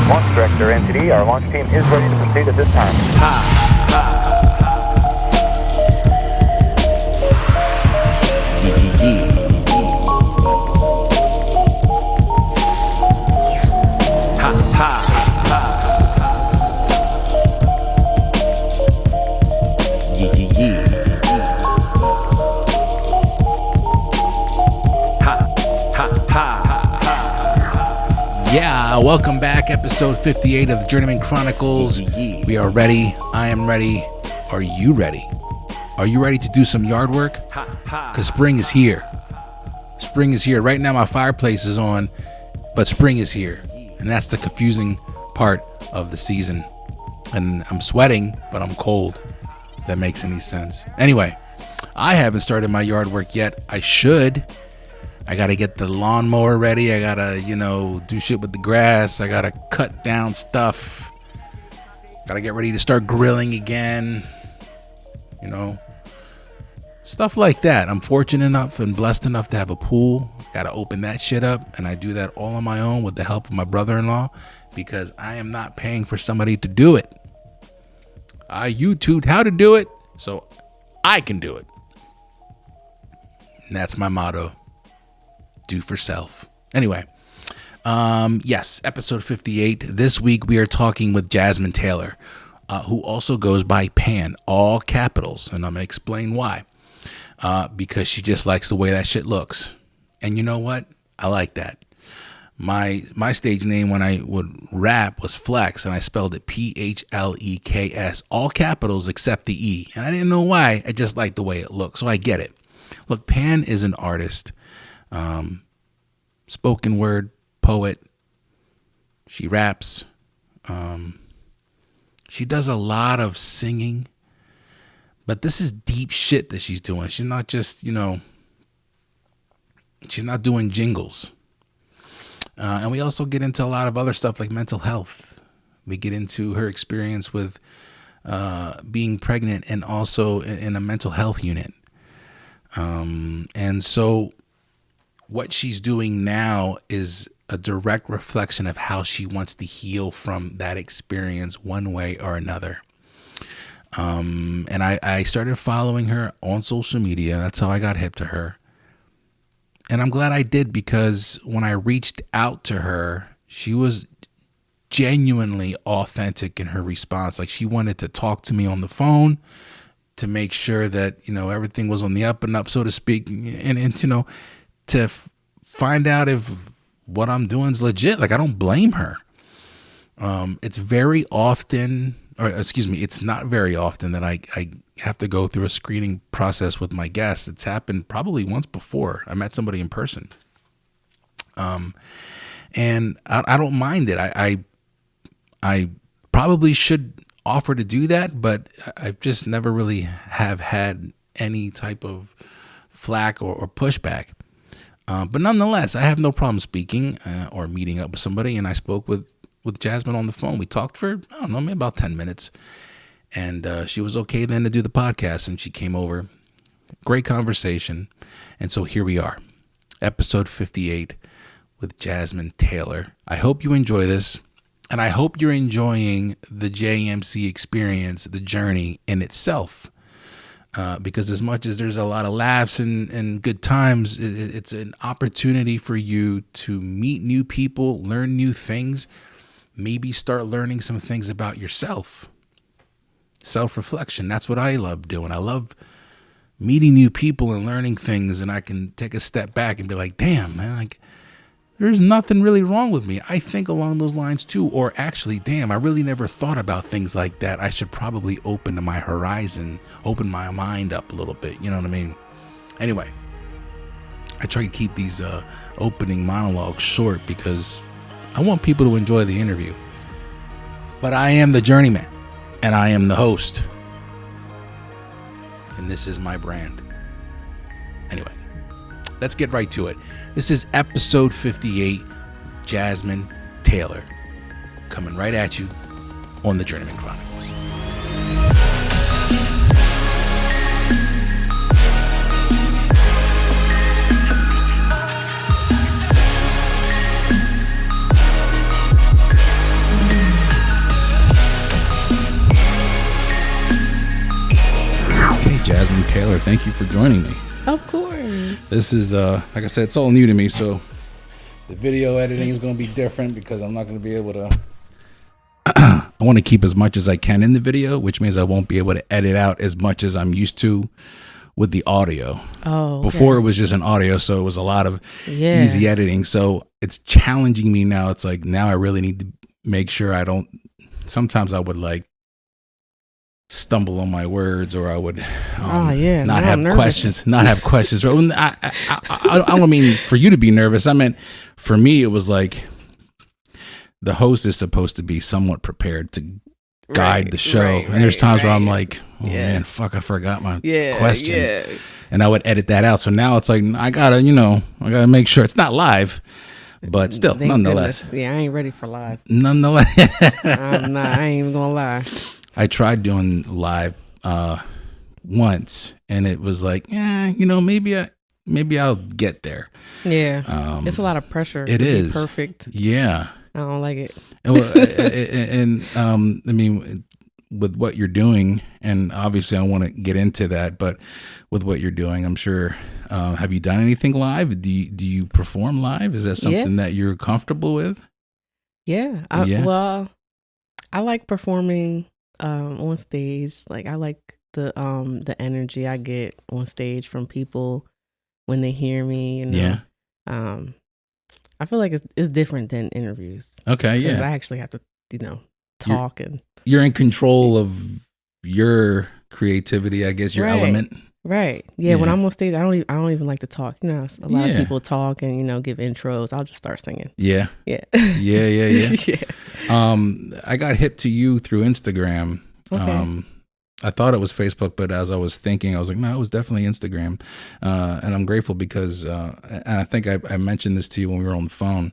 Launch Director NTD, our launch team is ready to proceed at this time. Yeah, welcome back. Episode 58 of the Journeyman Chronicles. We are ready. I am ready. Are you ready? Are you ready to do some yard work? Because spring is here. Spring is here. Right now my fireplace is on, but spring is here. And that's the confusing part of the season. And I'm sweating, but I'm cold. If that makes any sense. Anyway, I haven't started my yard work yet. I should. I got to get the lawnmower ready. I got to, do shit with the grass. I got to cut down stuff. Got to get ready to start grilling again. Stuff like that. I'm fortunate enough and blessed enough to have a pool. Got to open that shit up. And I do that all on my own with the help of my brother-in-law because I am not paying for somebody to do it. I YouTubed how to do it so I can do it. And that's my motto. Do for self. Anyway, yes, episode 58. This week we are talking with Jasmine Taylor, who also goes by Pan, all capitals, and I'm gonna explain why. Because she just likes the way that shit looks, and you know what? I like that. My stage name when I would rap was Flex, and I spelled it P-H-L-E-K-S, all capitals except the E, and I didn't know why. I just liked the way it looked, so I get it. Look, Pan is an artist. Spoken word poet. She raps. She does a lot of singing, but this is deep shit that she's doing. She's not just, she's not doing jingles. And we also get into a lot of other stuff like mental health. We get into her experience with being pregnant and also in a mental health unit. And so what she's doing now is a direct reflection of how she wants to heal from that experience one way or another. And I started following her on social media. That's how I got hip to her. And I'm glad I did because when I reached out to her, she was genuinely authentic in her response. Like she wanted to talk to me on the phone to make sure that, everything was on the up and up, so to speak. And to find out if what I'm doing is legit. Like, I don't blame her. It's not very often that I have to go through a screening process with my guests. It's happened probably once before. I met somebody in person. And I don't mind it. I probably should offer to do that, but I've just never really have had any type of flack or pushback. But nonetheless, I have no problem speaking or meeting up with somebody. And I spoke with Jasmine on the phone. We talked for, maybe about 10 minutes. And she was okay then to do the podcast. And she came over. Great conversation. And so here we are. Episode 58 with Jasmine Taylor. I hope you enjoy this. And I hope you're enjoying the JMC experience, the journey in itself. Because as much as there's a lot of laughs and good times, it's an opportunity for you to meet new people, learn new things, maybe start learning some things about yourself. Self-reflection. That's what I love doing. I love meeting new people and learning things, and I can take a step back and be like, damn, man, like there's nothing really wrong with me. I think along those lines too. Or actually, damn, I really never thought about things like that. I should probably open my horizon, open my mind up a little bit. You know what I mean? Anyway, I try to keep these opening monologues short because I want people to enjoy the interview. But I am the journeyman and I am the host. And this is my brand. Anyway. Let's get right to it. This is episode 58, Jasmine Taylor, coming right at you on the Journeyman Chronicles. Thank you for joining me. Of course. This is, like I said, it's all new to me, so the video editing is going to be different because I'm not going to be able to. I want to keep as much as I can in the video, which means I won't be able to edit out as much as I'm used to with the audio. Oh, okay. Before it was just an audio, so it was a lot of easy editing. So it's challenging me now. It's like now I really need to make sure I don't. Sometimes I would like stumble on my words, or I would not have questions. Not have questions. I don't mean for you to be nervous. I meant for me, it was like the host is supposed to be somewhat prepared to guide the show, and there's times where I'm like, oh man, fuck, I forgot my question, and I would edit that out. So now it's like I gotta make sure it's not live, but still, nonetheless. Yeah, I ain't ready for live. Nonetheless, I'm not. I ain't even gonna lie. I tried doing live once, and it was like, maybe I'll get there. Yeah, it's a lot of pressure. It is perfect. Yeah, I don't like it. And I mean, with what you're doing, and obviously I want to get into that, but with what you're doing, I'm sure. Have you done anything live? Do you perform live? Is that something that you're comfortable with? Yeah. Well, I like performing on stage. Like I like the energy I get on stage from people when they hear me. I feel like it's different than interviews. Okay, yeah. I actually have to, talk you're in control of your creativity, I guess, your element. Right. Yeah, when I'm on stage, I don't even like to talk. A lot of people talk and give intros. I'll just start singing. Yeah. Yeah. Yeah. I got hip to you through Instagram. Okay. I thought it was Facebook, but as I was thinking, I was like, no, it was definitely Instagram. And I'm grateful because, and I think I mentioned this to you when we were on the phone,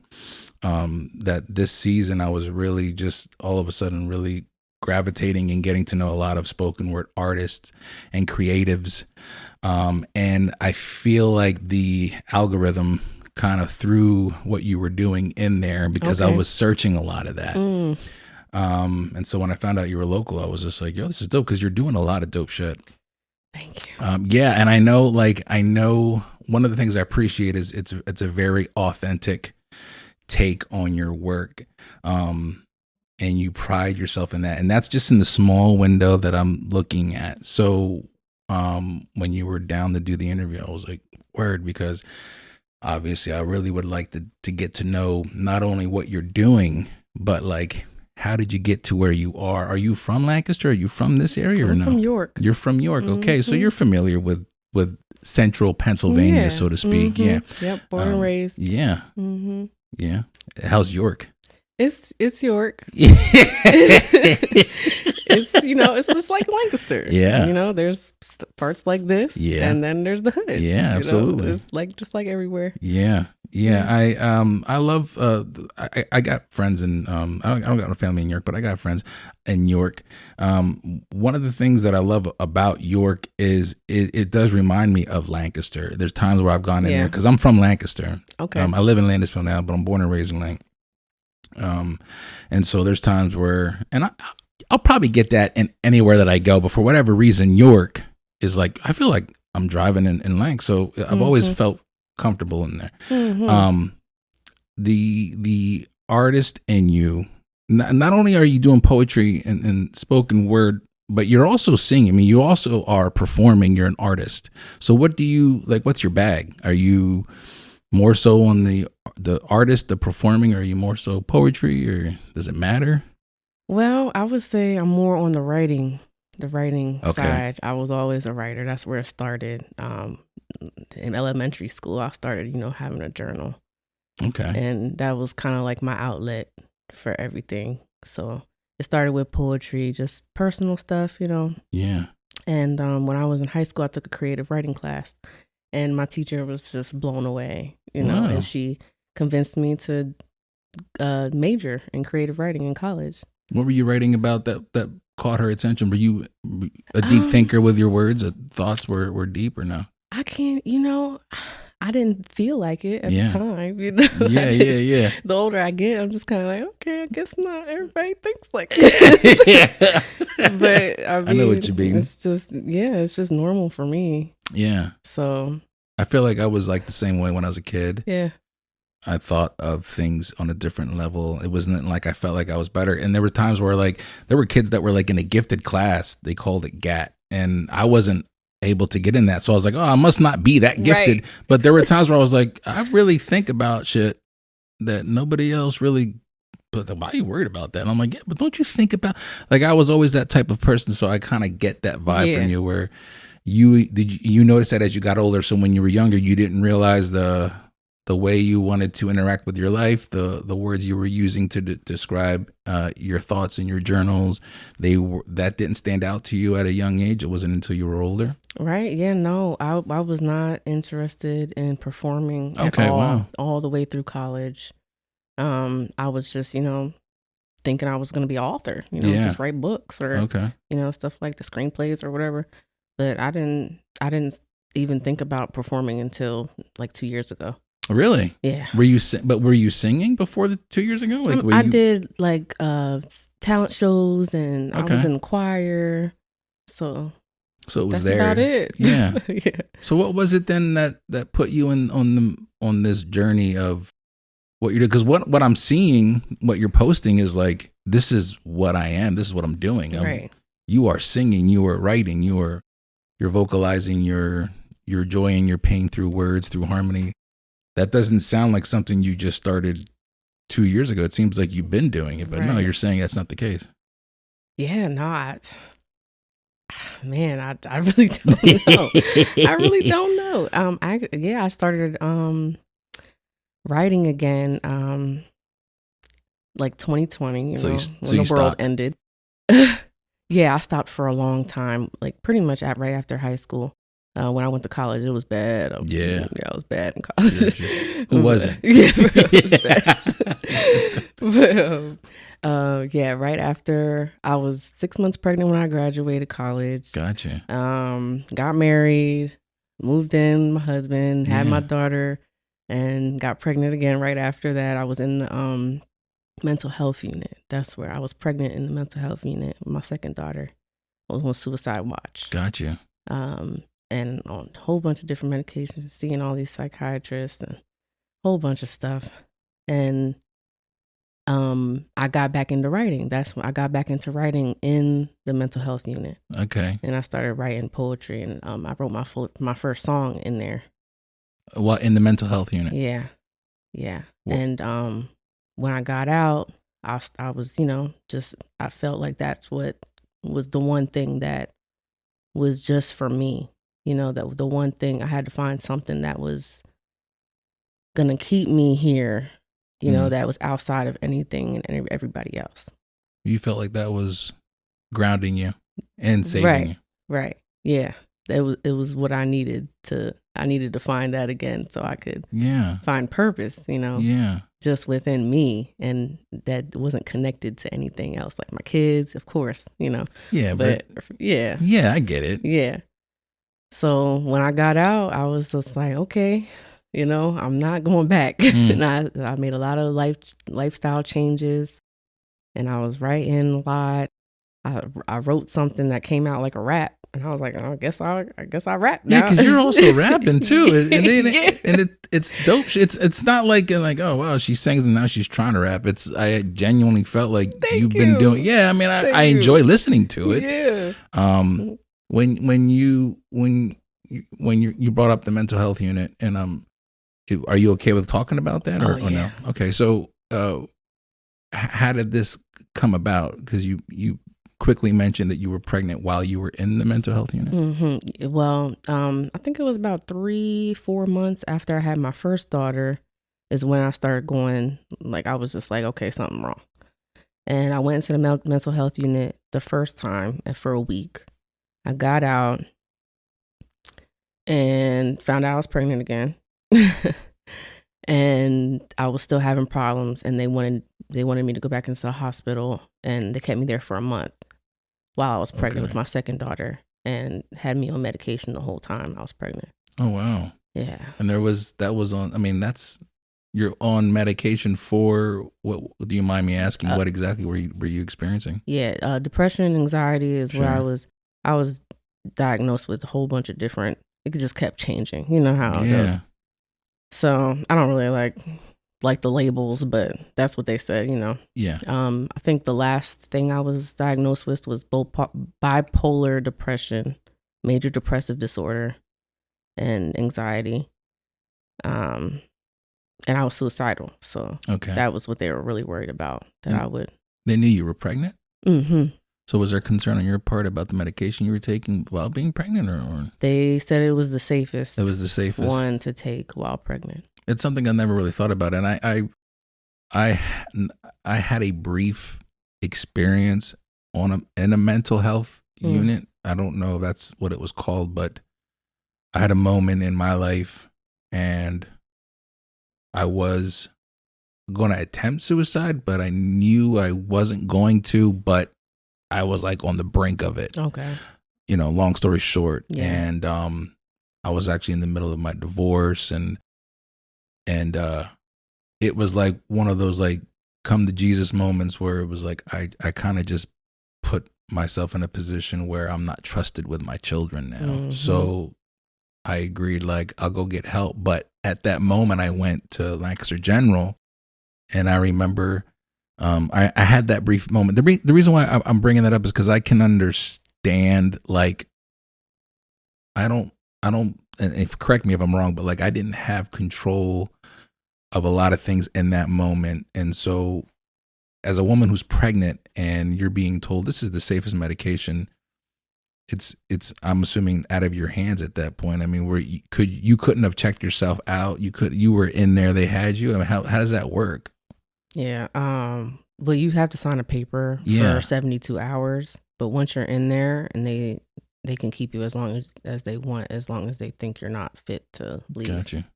that this season I was really just all of a sudden really gravitating and getting to know a lot of spoken word artists and creatives. And I feel like the algorithm kind of threw what you were doing in there because I was searching a lot of that. And so when I found out you were local, I was just like, yo, this is dope because you're doing a lot of dope shit. Thank you. And I know one of the things I appreciate is it's a very authentic take on your work. And you pride yourself in that. And that's just in the small window that I'm looking at. So when you were down to do the interview, I was like, word, because obviously I really would like to get to know not only what you're doing, but like, how did you get to where you are? Are you from Lancaster? Are you from this area or no? I'm from York. You're from York. Okay. So you're familiar with central Pennsylvania, so to speak. Yeah. Yep. Born and raised. Yeah. Yeah. How's York? It's York. It's just like Lancaster. Yeah. There's parts like this. Yeah. And then there's the hood. Yeah, absolutely. It's like just like everywhere. Yeah. Yeah. I love I got friends in I don't got a family in York, but I got friends in York. One of the things that I love about York is it does remind me of Lancaster. There's times where I've gone in there because I'm from Lancaster. Okay. I live in Landisville now, but I'm born and raised in Lancaster. And so there's times where, and I'll probably get that in anywhere that I go, but for whatever reason, York is like, I feel like I'm driving in Lanc. So I've always felt comfortable in there. The artist in you, not only are you doing poetry and spoken word, but you're also singing. I mean, you also are performing. You're an artist. So what do you like? What's your bag? Are you more so on the artist, the performing, or are you more so poetry, or does it matter? Well, I would say I'm more on the writing side. I was always a writer. That's where it started. In elementary school, I started, having a journal. Okay. And that was kind of like my outlet for everything. So it started with poetry, just personal stuff, Yeah. And when I was in high school, I took a creative writing class. And my teacher was just blown away, Wow. and she convinced me to major in creative writing in college. What were you writing about that caught her attention? Were you a deep thinker with your words? Thoughts were deep or no? I can't, I didn't feel like it at the time. Yeah. The older I get, I'm just kind of like, okay, I guess not everybody thinks like that. But I know what you mean. It's just normal for me. Yeah. So I feel like I was like the same way when I was a kid. yeah. I thought of things on a different level. It wasn't like I felt like I was better. And there were times where like there were kids that were like in a gifted class. They called it GAT. And I wasn't able to get in that. So I was like, oh, I must not be that gifted. Right. But there were times where I was like, I really think about shit that nobody else really. But why are you worried about that? And I'm like, yeah, but don't you think about, like, I was always that type of person. So I kind of get that vibe from you where you notice that as you got older. So when you were younger, you didn't realize the way you wanted to interact with your life, the words you were using to describe your thoughts in your journals, that didn't stand out to you at a young age. It wasn't until you were older. Right. Yeah. No, I was not interested in performing at all. Wow. All the way through college. I was just, thinking I was going to be an author, just write books or, stuff like the screenplays or whatever. But I didn't even think about performing until like 2 years ago. Really? Yeah. Were you singing before 2 years ago? Like, I did like talent shows and I was in the choir. So it was that's there. about it. Yeah. Yeah. So what was it then that put you on this journey of what you did? Because what I'm seeing, what you're posting is like, this is what I am. This is what I'm doing. Right. You are singing. You are writing. You're vocalizing your joy and your pain through words, through harmony. That doesn't sound like something you just started 2 years ago. It seems like you've been doing it, but no, you're saying that's not the case. Yeah, not. Man, I really don't know. I really don't know. I started writing again like 2020, when the world ended. Yeah, I stopped for a long time, like pretty much right after high school. When I went to college, it was bad. I was bad in college. Who wasn't? Yeah, it was bad. But right after I was 6 months pregnant when I graduated college. Gotcha. Got married, moved in with my husband, had my daughter, and got pregnant again right after that. I was in the mental health unit. That's where I was pregnant, in the mental health unit with my second daughter. I was on suicide watch. Gotcha. And on a whole bunch of different medications, seeing all these psychiatrists and a whole bunch of stuff. And I got back into writing. That's when I got back into writing in the mental health unit. Okay. And I started writing poetry, and I wrote my first song in there. Well, in the mental health unit. Yeah. Well, and when I got out, I was, I felt like that's what was the one thing that was just for me. That the one thing I had to find something that was gonna keep me here, that was outside of anything and everybody else. You felt like that was grounding you and saving you. Right. Yeah. It was what I needed to find that again so I could find purpose, just within me, and that wasn't connected to anything else, like my kids, of course, Yeah, but yeah, I get it. Yeah. So when I got out, I was just like, okay, I'm not going back. And I made a lot of lifestyle changes, and I was writing a lot. I wrote something that came out like a rap, and I was like, I guess I rap now. Yeah, because you're also rapping too, and it's dope. It's not like oh wow, she sings and now she's trying to rap. I genuinely felt like you've been doing. Yeah, I mean I enjoy listening to it. Yeah. When you brought up the mental health unit, and are you okay with talking about that or no? Okay, so how did this come about? Because you quickly mentioned that you were pregnant while you were in the mental health unit. Mm-hmm. Well, I think it was about 3-4 months after I had my first daughter is when I started going, like, I was just like, okay, something wrong. And I went into the mental health unit the first time for a week. I got out and found out I was pregnant again. And I was still having problems, and they wanted me to go back into the hospital, and they kept me there for a month while I was pregnant with my second daughter, and had me on medication the whole time I was pregnant. Oh wow. Yeah. And that was on, I mean, you're on medication for what? Do you mind me asking what exactly were you experiencing? Yeah, depression and anxiety is where I was diagnosed with a whole bunch of different it just kept changing. You know how it goes. So I don't really like the labels, but that's what they said, you know. Yeah. I think the last thing I was diagnosed with was bipolar depression, major depressive disorder, and anxiety. And I was suicidal. So that was what they were really worried about, that I would. They knew you were pregnant? Mm-hmm. So was there concern on your part about the medication you were taking while being pregnant, or? They said it was the safest. It was the safest one to take while pregnant. It's something I never really thought about, and I had a brief experience in a mental health unit. I don't know if that's what it was called, but I had a moment in my life, and I was going to attempt suicide, but I knew I wasn't going to, but I was like on the brink of it. Okay. You know, long story short. Yeah. And I was actually in the middle of my divorce, and it was like one of those like come to Jesus moments where it was like I kind of just put myself in a position where I'm not trusted with my children now. Mm-hmm. So I agreed, like, I'll go get help. But at that moment, I went to Lancaster General, and I remember I had that brief moment. The reason why I'm bringing that up is because I can understand, like, I don't, and if, correct me if I'm wrong, but like I didn't have control of a lot of things in that moment. And so as a woman who's pregnant and you're being told this is the safest medication, it's I'm assuming out of your hands at that point. I mean, where you couldn't have checked yourself out. You were in there, they had you. I mean, how does that work? Yeah. Well, you have to sign a paper for 72 hours, but once you're in there, and they can keep you as long as they want, as long as they think you're not fit to leave. Gotcha.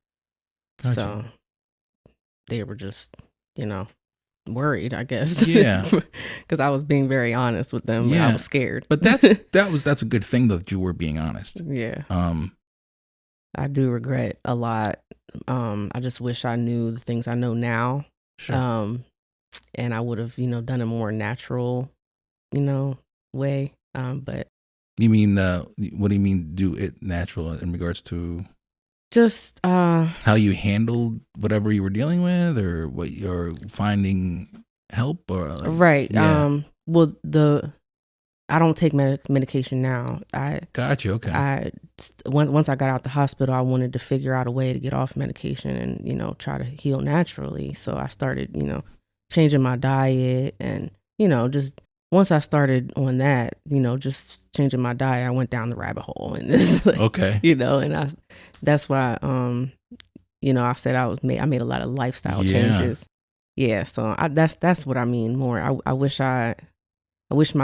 So they were just, worried, I guess. Yeah. Because I was being very honest with them. Yeah. I was scared. But that's a good thing that you were being honest. Yeah. I do regret a lot. I just wish I knew the things I know now. Sure. And I would have, done a more natural, way. But you mean what do you mean do it natural in regards to just how you handled whatever you were dealing with, or what you're finding help, or right? Yeah. Well, I don't take medication now. I got you. Okay. Once I got out the hospital, I wanted to figure out a way to get off medication and try to heal naturally. So I started changing my diet, and just once I started on that, just changing my diet, I went down the rabbit hole in this. Okay. And that's why, I said I made a lot of lifestyle changes. Yeah. So that's what I mean more. I wish my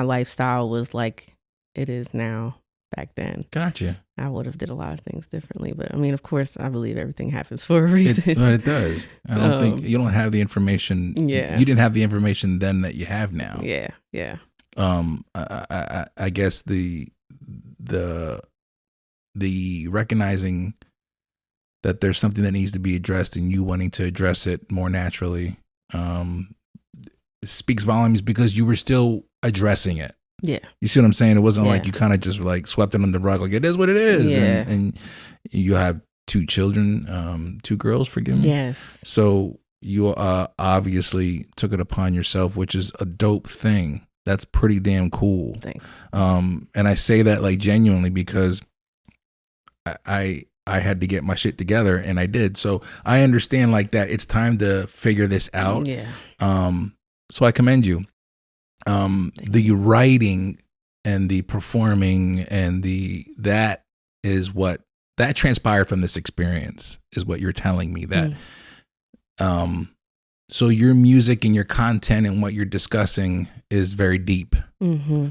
lifestyle was like it is now back then. Gotcha. I would have did a lot of things differently. But I mean, of course, I believe everything happens for a reason. It does. I don't think you don't have the information. Yeah. You didn't have the information then that you have now. Yeah. Yeah. I guess the recognizing that there's something that needs to be addressed and you wanting to address it more naturally speaks volumes, because you were still addressing it. Yeah. You see what I'm saying? It wasn't like you kind of just like swept it under the rug, like it is what it is. Yeah. And you have 2 children, 2 girls, forgive me. Yes. So you obviously took it upon yourself, which is a dope thing. That's pretty damn cool. Thanks. And I say that like genuinely because I had to get my shit together, and I did. So I understand like that it's time to figure this out. Yeah. So I commend you. The writing and the performing and that is what that transpired from this experience, is what you're telling me. That so your music and your content and what you're discussing is very deep. Mm-hmm.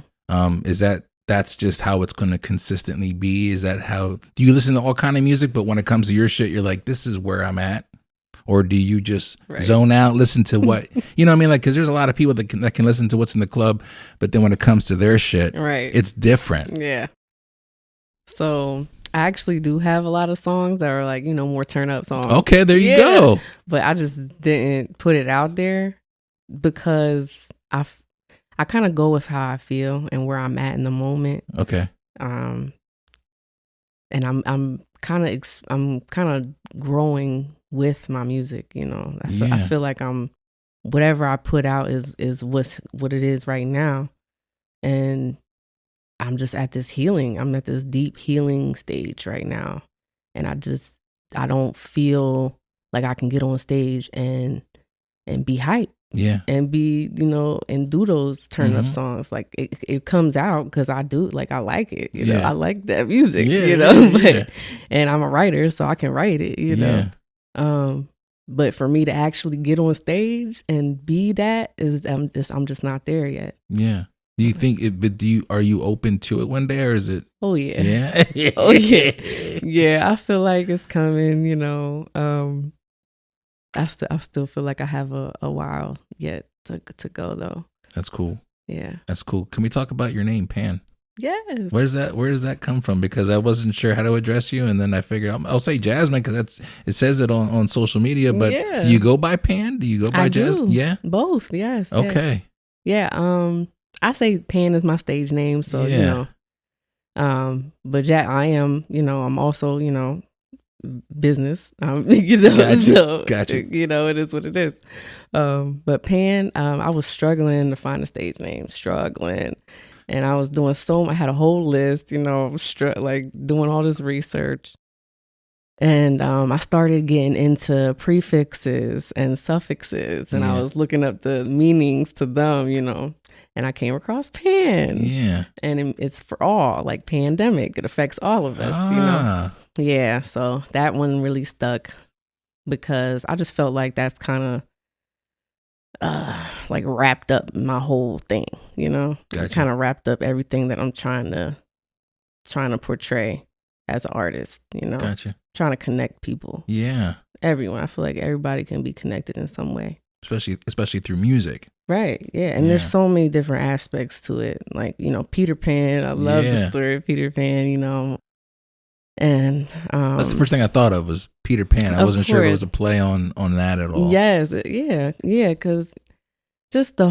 That's just how it's going to consistently be? Is that how, do you listen to all kind of music, but when it comes to your shit, you're like, this is where I'm at? Or do you just zone out, listen to what, you know what I mean? Like, cause there's a lot of people that can listen to what's in the club, but then when it comes to their shit, it's different. Yeah. So I actually do have a lot of songs that are like, more turn up songs. Okay, there you go. But I just didn't put it out there because I kind of go with how I feel and where I'm at in the moment. Okay. I'm kind of growing with my music. I feel like whatever I put out is what it is right now, and I'm just at this healing. I'm at this deep healing stage right now, and I don't feel like I can get on stage and be hyped. Yeah. And be, and do those turn up songs. Like it comes out because I do, like, I like it, you know, I like that music, but, and I'm a writer, so I can write it, you know. But for me to actually get on stage and be that I'm just not there yet. Yeah. Do you think are you open to it one day, or is it? Oh yeah. Yeah. Oh yeah. Yeah. I feel like it's coming, I still feel like I have a while yet to go though. That's cool. Yeah. That's cool. Can we talk about your name, Pan? Yes. Where does that come from? Because I wasn't sure how to address you, and then I figured I'll say Jasmine because it says it on social media. But do you go by Pan? Do you go by Jasmine? Yeah. Both. Yes. Okay. Yeah. I say Pan is my stage name, so but I am, I'm also, business, Gotcha. It is what it is. But Pan, I was struggling to find a stage name, and I was doing I had a whole list, like doing all this research, and I started getting into prefixes and suffixes, and I was looking up the meanings to them, and I came across Pan. Yeah. And it's for all, like pandemic. It affects all of us, Yeah, so that one really stuck because I just felt like that's kind of like wrapped up my whole thing, Gotcha. Kind of wrapped up everything that I'm trying to portray as an artist, Gotcha. Trying to connect people. Yeah. Everyone. I feel like everybody can be connected in some way. Especially through music. Right. Yeah. And there's so many different aspects to it. Like, Peter Pan. I love the story of Peter Pan, and that's the first thing I thought of was Peter Pan. I wasn't sure if it was a play on that at all. Yes. Yeah. Yeah. Because just the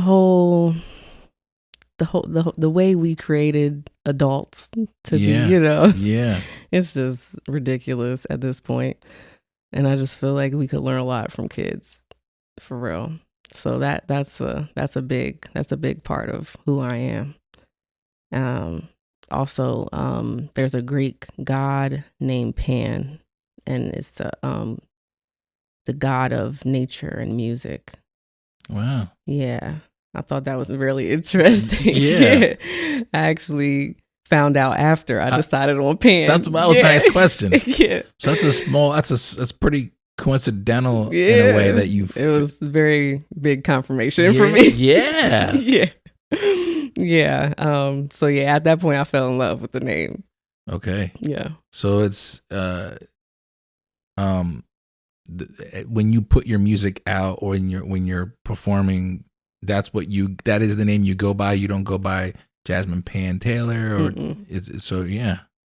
way we created adults to be, Yeah. It's just ridiculous at this point. And I just feel like we could learn a lot from kids, for real. So that's a big part of who I am. Also, there's a Greek god named Pan, and it's the god of nature and music. Wow. Yeah, I thought that was really interesting. Yeah. I actually found out after I decided on Pan. That was my next question. Yeah. So that's pretty coincidental in a way that it was very big confirmation for me. Yeah. Yeah. Yeah. So yeah, at that point I fell in love with the name. Okay. Yeah. So it's when you put your music out or when you're performing, that is the name you go by. You don't go by Jasmine Pan Taylor or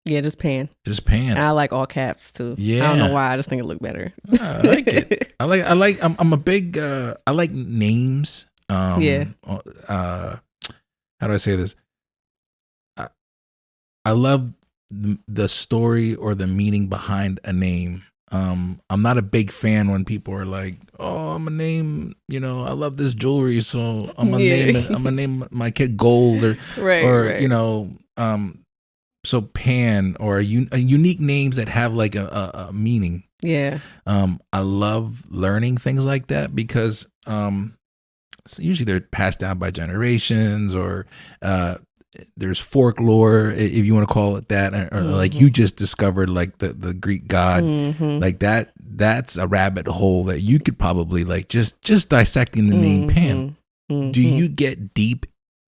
Yeah, just Pan. Just Pan. And I like all caps too. Yeah. I don't know why. I just think it looked better. I like it. I'm a big. I like names. How do I say this? I love the story or the meaning behind a name. I'm not a big fan when people are like, "Oh, I'm gonna name, I love this jewelry, so I'm gonna name my kid Gold or So Pan or a unique names that have like a meaning. Yeah. I love learning things like that because so usually they're passed down by generations or there's folklore, if you want to call it that, or like you just discovered like the Greek god, like that's a rabbit hole that you could probably like just dissecting the name Pan. Do you get deep?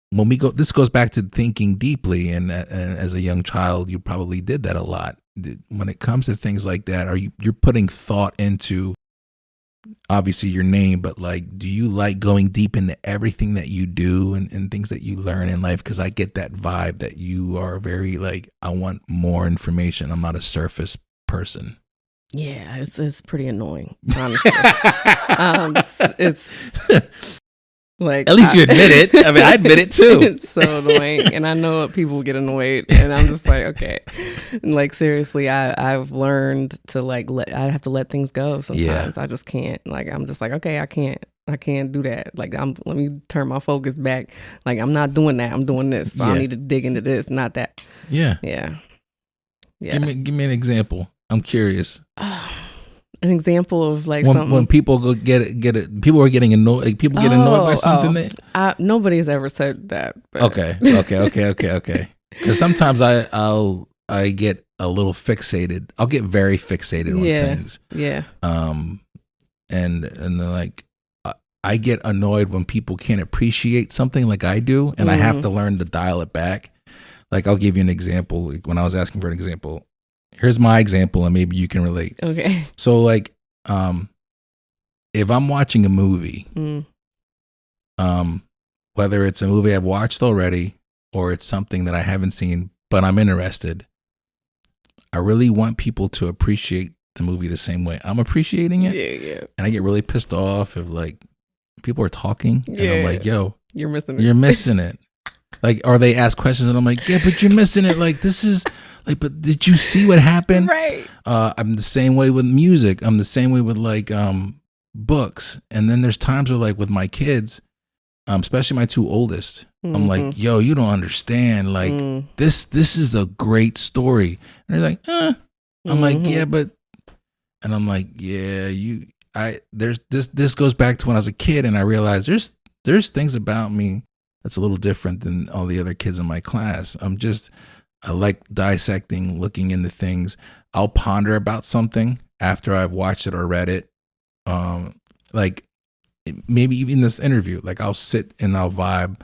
When this goes back to thinking deeply, and as a young child, you probably did that a lot. When it comes to things like that, you're putting thought into obviously your name, but like, do you like going deep into everything that you do and things that you learn in life? Because I get that vibe that you are very like, I want more information. I'm not a surface person. Yeah, it's pretty annoying, honestly. It's Like, at least you admit it. I mean, I admit it too. It's so annoying, and I know people get annoyed, and I'm just like, okay, and like seriously, I've learned to like I have to let things go sometimes. I just can't. Like, I'm just like, okay, I can't do that. Like, let me turn my focus back. Like, I'm not doing that. I'm doing this. So I need to dig into this, not that. Yeah. Yeah. Give me an example. I'm curious. An example of like when people go get it. People are getting annoyed. Like, people get annoyed by something. Nobody's ever said that. But. Okay. Because sometimes I get a little fixated. I'll get very fixated on things. Yeah. And then like I get annoyed when people can't appreciate something like I do, and I have to learn to dial it back. Like, I'll give you an example. Like, when I was asking for an example, here's my example, and maybe you can relate. Okay. So, like, if I'm watching a movie, whether it's a movie I've watched already or it's something that I haven't seen, but I'm interested, I really want people to appreciate the movie the same way I'm appreciating it. Yeah. And I get really pissed off if, like, people are talking, and I'm like, yo, you're missing it. You're missing it. Like, or they ask questions, and I'm like, yeah, but you're missing it. Like, this is... Like, but did you see what happened? Right. I'm the same way with music. I'm the same way with like books. And then there's times where, like, with my kids, especially my two oldest, I'm like, yo, you don't understand. Like, this is a great story. And they're like, I'm like, yeah, but, and I'm like, yeah, there's this goes back to when I was a kid, and I realized there's things about me that's a little different than all the other kids in my class. I like dissecting, looking into things. I'll ponder about something after I've watched it or read it. Like, maybe even this interview, like, I'll sit and I'll vibe.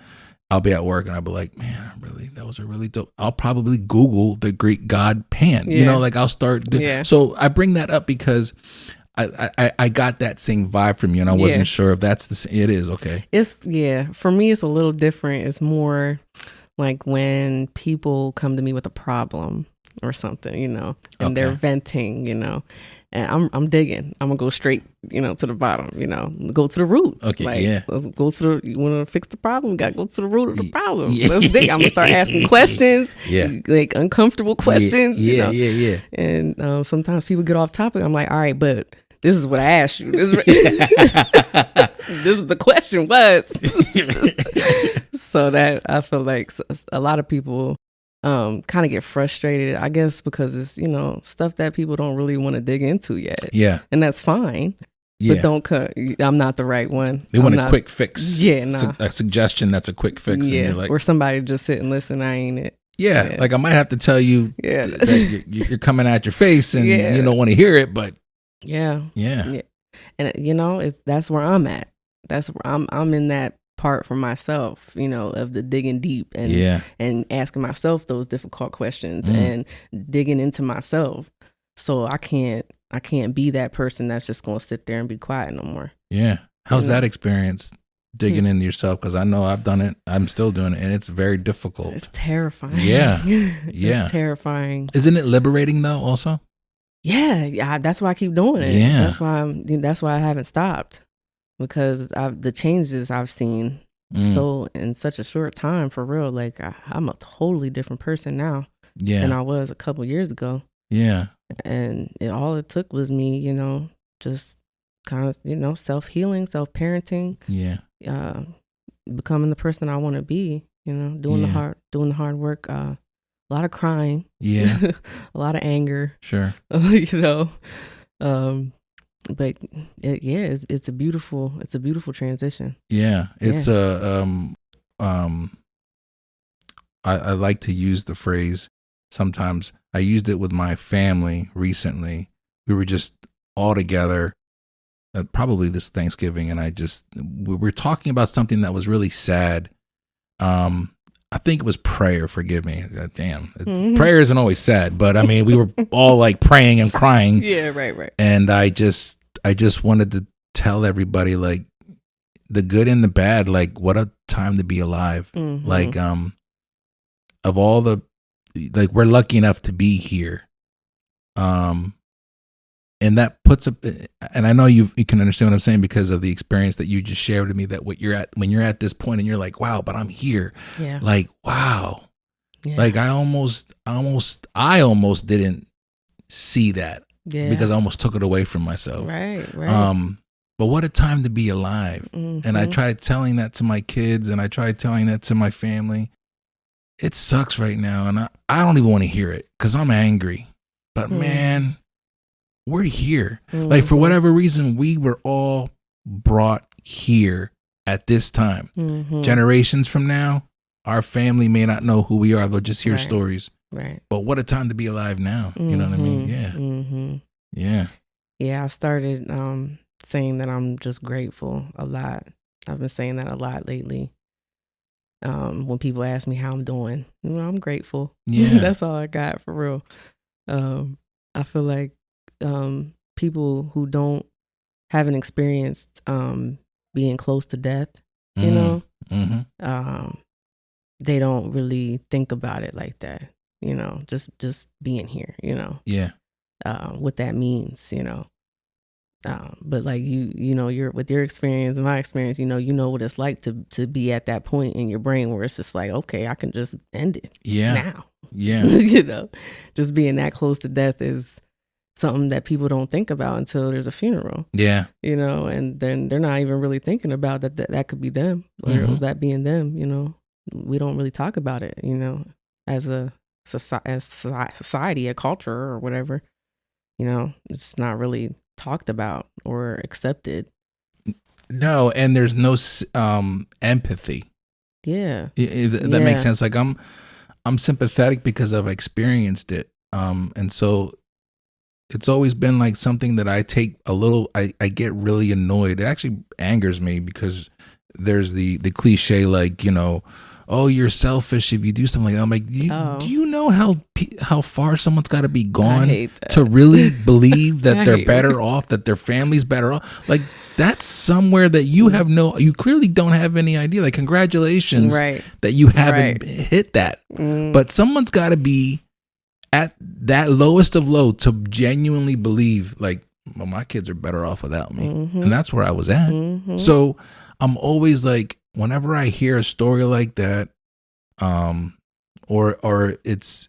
I'll be at work and I'll be like, man, that was a really dope. I'll probably Google the Greek god Pan. You know, like, I'll start. So I bring that up because I got that same vibe from you, and I wasn't sure if that's it is. Okay. For me, it's a little different. It's more like when people come to me with a problem or something, you know, and they're venting, you know, and I'm digging. I'm gonna go straight, you know, to the bottom, you know, go to the root. Okay, like, let's go to you want to fix the problem, got to go to the root of the problem. Let's dig. I'm gonna start asking questions, like uncomfortable questions. Yeah. And sometimes people get off topic. I'm like, all right, but this is what I asked you. This is the question was. So that I feel like a lot of people kind of get frustrated, I guess, because it's, you know, stuff that people don't really want to dig into yet. Yeah. And that's fine. Yeah. But don't cut. I'm not the right one. They want a quick fix. Yeah, nah. A suggestion that's a quick fix. Yeah. And you're like, or somebody just sit and listen. I ain't it. Yeah. Like, I might have to tell you that you're coming at your face and you don't want to hear it, but. Yeah. And, you know, that's where I'm at. That's where I'm in that part for myself, you know, of the digging deep and asking myself those difficult questions and digging into myself. So I can't be that person that's just going to sit there and be quiet no more. Yeah. How's that experience digging into yourself? Because I know I've done it. I'm still doing it, and it's very difficult. It's terrifying. Yeah. It's terrifying. Isn't it liberating though? Also. Yeah. That's why I keep doing it. Yeah. That's why I haven't stopped. Because the changes I've seen so in such a short time, for real, like I'm a totally different person now than I was a couple years ago. Yeah. And all it took was me, you know, just kind of, you know, self-healing, self-parenting. Yeah. Becoming the person I want to be, you know, doing the hard work, a lot of crying. Yeah. A lot of anger. Sure. You know. But it's a beautiful transition. Yeah, it's I like to use the phrase. Sometimes I used it with my family recently. We were just all together, probably this Thanksgiving, and we were talking about something that was really sad. I think it was prayer. Forgive me. Damn, prayer isn't always sad, but I mean, we were all like praying and crying. Yeah, right. And I just wanted to tell everybody, like, the good and the bad. Like, what a time to be alive. Like, of all the, like, we're lucky enough to be here. and that puts up, and I know you can understand what I'm saying because of the experience that you just shared with me, that what you're at, when you're at this point and you're like, wow, but I'm here. Yeah. Like, wow. Yeah. Like I almost didn't see that because I almost took it away from myself. Right. But what a time to be alive. Mm-hmm. And I tried telling that to my kids, and I tried telling that to my family. It sucks right now, and I don't even want to hear it because I'm angry. But man, we're here. Like for whatever reason, we were all brought here at this time. Generations from now, our family may not know who we are. They'll just hear stories. Right. But what a time to be alive now. You know what I mean? Yeah. Yeah. Yeah. I started saying that I'm just grateful a lot. I've been saying that a lot lately. When people ask me how I'm doing, I'm grateful. Yeah. That's all I got, for real. I feel like people who haven't experienced being close to death, you know, they don't really think about it like that, just being here, Yeah. what that means, but like you're with your experience and my experience, you know what it's like to be at that point in your brain where it's just like, okay, I can just end it now. Yeah. Just being that close to death is something that people don't think about until there's a funeral. Yeah. And then they're not even really thinking about that could be them or that being them. We don't really talk about it, as a society, a culture or whatever. It's not really talked about or accepted. No, and there's no empathy. Yeah. If that makes sense. Like I'm sympathetic because I've experienced it. And so it's always been like something that I take I get really annoyed. It actually angers me because there's the cliche, like, oh, you're selfish if you do something like that. I'm like, do you know how far someone's got to be gone to really believe that they're better off, that their family's better off? Like, that's somewhere that you clearly don't have any idea. Like, congratulations that you haven't hit that. But someone's got to be at that lowest of low to genuinely believe, like, well, my kids are better off without me. And that's where I was at. So I'm always like, whenever I hear a story like that, or it's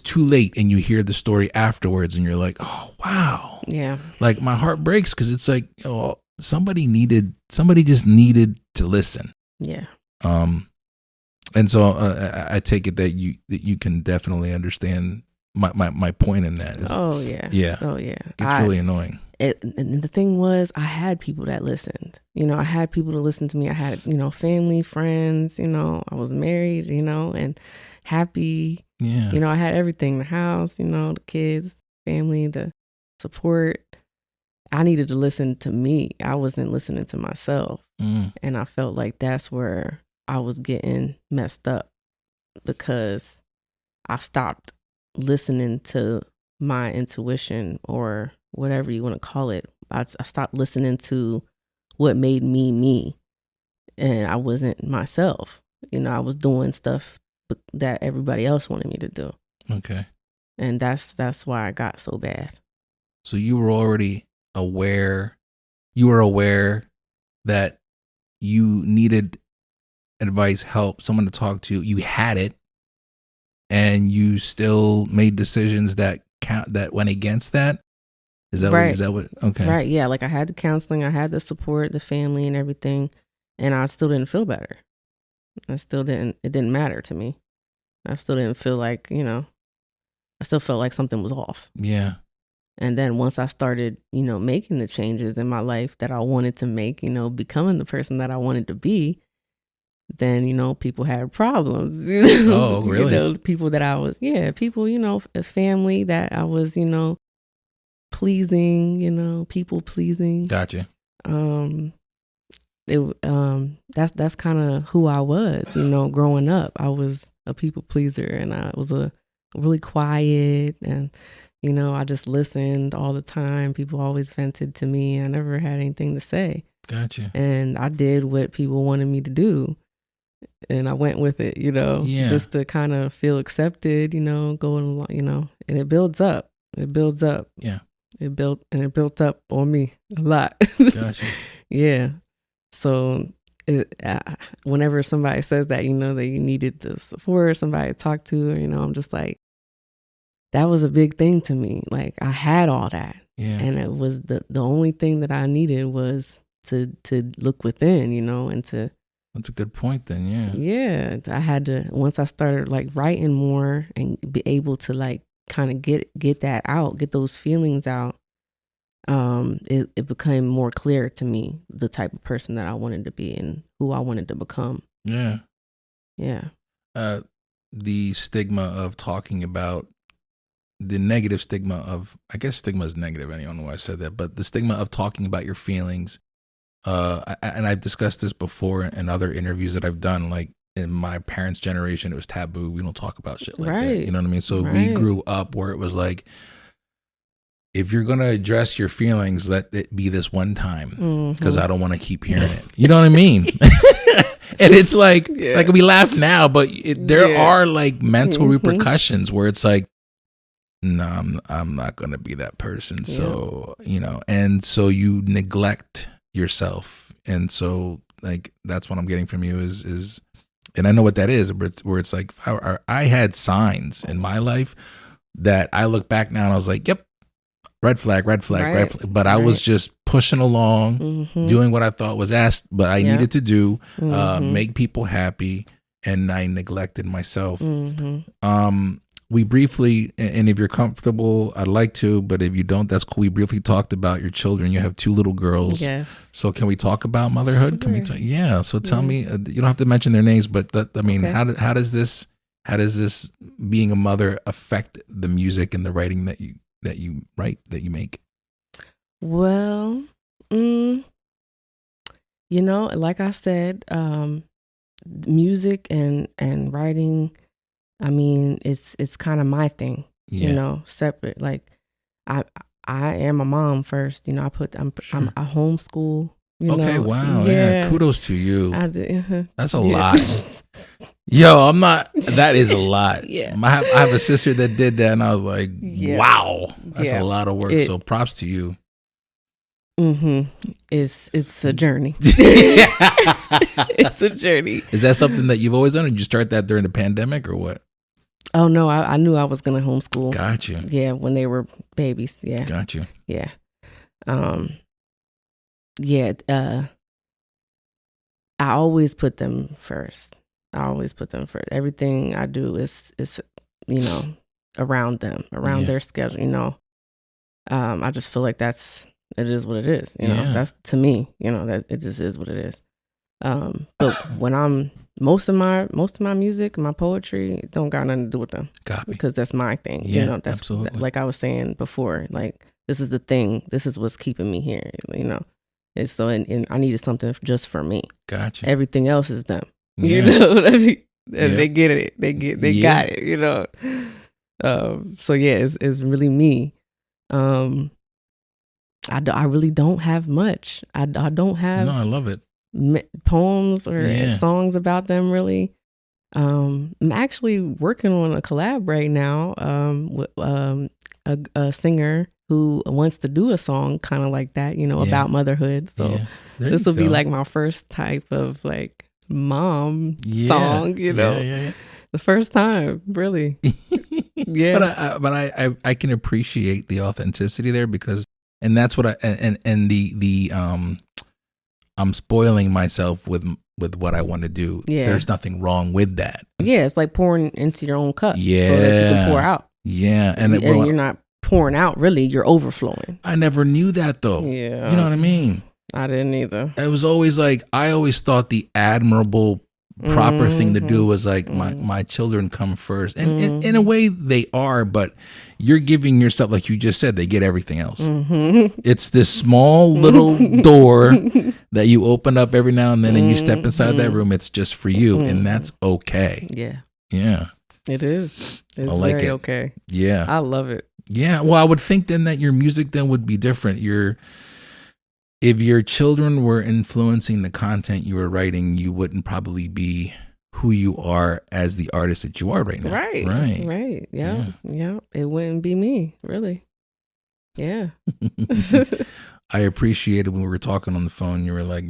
too late and you hear the story afterwards and you're like, oh wow, yeah, like my heart breaks because it's like, oh, somebody just needed to listen. Yeah. And so I take it that you can definitely understand my point in that. Oh yeah. It's really annoying. And the thing was, I had people that listened. I had people to listen to me. I had, family, friends. I was married. And happy. Yeah. I had everything: the house, the kids, family, the support. I needed to listen to me. I wasn't listening to myself, and I felt like that's where I was getting messed up because I stopped listening to my intuition, or whatever you want to call it. I stopped listening to what made me me, and I wasn't myself. I was doing stuff that everybody else wanted me to do. Okay. And that's why I got so bad. So you were already aware. You were aware that you needed advice, help, someone to talk to. You had it, and you still made decisions that went against that. Is that right? Is that what? Okay. Right. Yeah. Like I had the counseling, I had the support, the family, and everything, and I still didn't feel better. It didn't matter to me. I still didn't feel like, I still felt like something was off. Yeah. And then once I started, making the changes in my life that I wanted to make, becoming the person that I wanted to be, then, people had problems. Oh, really? People that I was, as family that I was, pleasing, people pleasing. Gotcha. That's kind of who I was, growing up. I was a people pleaser, and I was really quiet, and I just listened all the time. People always vented to me. I never had anything to say. Gotcha. And I did what people wanted me to do, and I went with it, just to kind of feel accepted, going along, and it builds up. It builds up. Yeah. It built up on me a lot. Gotcha. Yeah. So whenever somebody says that, that you needed the support, somebody to talk to, I'm just like, that was a big thing to me. Like, I had all that. Yeah. And it was the only thing that I needed was to look within, and to. That's a good point then, yeah. Yeah. I had to, once I started like writing more and be able to like kind of get that out, get those feelings out, it became more clear to me the type of person that I wanted to be and who I wanted to become. Yeah. Yeah. The stigma of talking about the negative stigma of, I guess stigma is negative. I don't know why I said that, but the stigma of talking about your feelings. And I've discussed this before in other interviews that I've done. Like in my parents' generation, it was taboo. We don't talk about shit like that. You know what I mean? So we grew up where it was like, if you're going to address your feelings, let it be this one time because I don't want to keep hearing it. You know what I mean? And it's like we laugh now, but there are like mental repercussions where it's like, no, I'm not going to be that person. So, and so you neglect yourself. And so like, that's what I'm getting from you is, and I know what that is, where it's like, I had signs in my life that I look back now and I was like, yep, red flag, red flag. But I was just pushing along, doing what I thought was asked, but I needed to do, make people happy. And I neglected myself. We briefly, and if you're comfortable, I'd like to, but if you don't, that's cool. We briefly talked about your children. You have 2 little girls. Yes. So can we talk about motherhood? Sure. Can we talk? Yeah. So tell me, you don't have to mention their names, but how does this being a mother affect the music and the writing that you write, that you make? Well, like I said, music and writing, I mean, it's kind of my thing, separate. Like I am a mom first, I homeschool. Okay, wow, yeah. Kudos to you. I did. That's a lot. Yo, that is a lot. Yeah. I have a sister that did that, and I was like, wow, that's a lot of work. So props to you. It's a journey. It's a journey. Is that something that you've always done, or did you start that during the pandemic, or what? Oh no, I knew I was gonna homeschool. Got you. Yeah, when they were babies. Yeah. Got you. Yeah. I always put them first. Everything I do is around them, around their schedule. I just feel like it is what it is. That's to me. That it just is what it is. But when most of my music, my poetry, don't got nothing to do with them. Copy. Because that's my thing. Yeah, that's absolutely. Like I was saying before. Like this is the thing. This is what's keeping me here. And so and I needed something just for me. Gotcha. Everything else is them. Yeah. And they get it. They got it. So yeah, it's really me. I really don't have much. I don't have. No, I love it. Poems or songs about them really. I'm actually working on a collab right now with a singer who wants to do a song kind of like that, about motherhood. So this will be like my first type of like mom song, the first time, really. Yeah. But I can appreciate the authenticity there because, and that's what I'm spoiling myself with what I want to do. Yeah. There's nothing wrong with that. Yeah, it's like pouring into your own cup. Yeah. So that you can pour out. Yeah. And you're not pouring out, really. You're overflowing. I never knew that, though. Yeah. You know what I mean? I didn't either. It was always like, I always thought the admirable, proper thing to do was like, my children come first. And in a way, they are, but you're giving yourself, like you just said, they get everything else. It's this small little door that you open up every now and then and you step inside that room. It's just for you, and that's okay. Yeah. Yeah. It is. It's I like very it. Okay. Yeah. I love it. Yeah. Well, I would think then that your music then would be different. If your children were influencing the content you were writing, you wouldn't probably be who you are as the artist that you are right now. Right. Yeah. It wouldn't be me, really. Yeah. I appreciated when we were talking on the phone. You were like,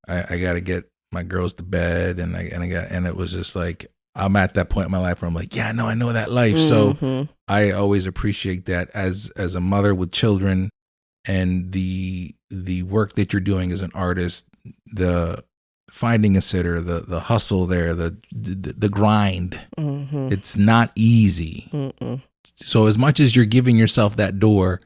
I got to get my girls to bed, and it was just like, I'm at that point in my life where I'm like, yeah, no, I know that life. So I always appreciate that as a mother with children, and the work that you're doing as an artist, the finding a sitter, the hustle there, the grind. It's not easy. So as much as you're giving yourself that door,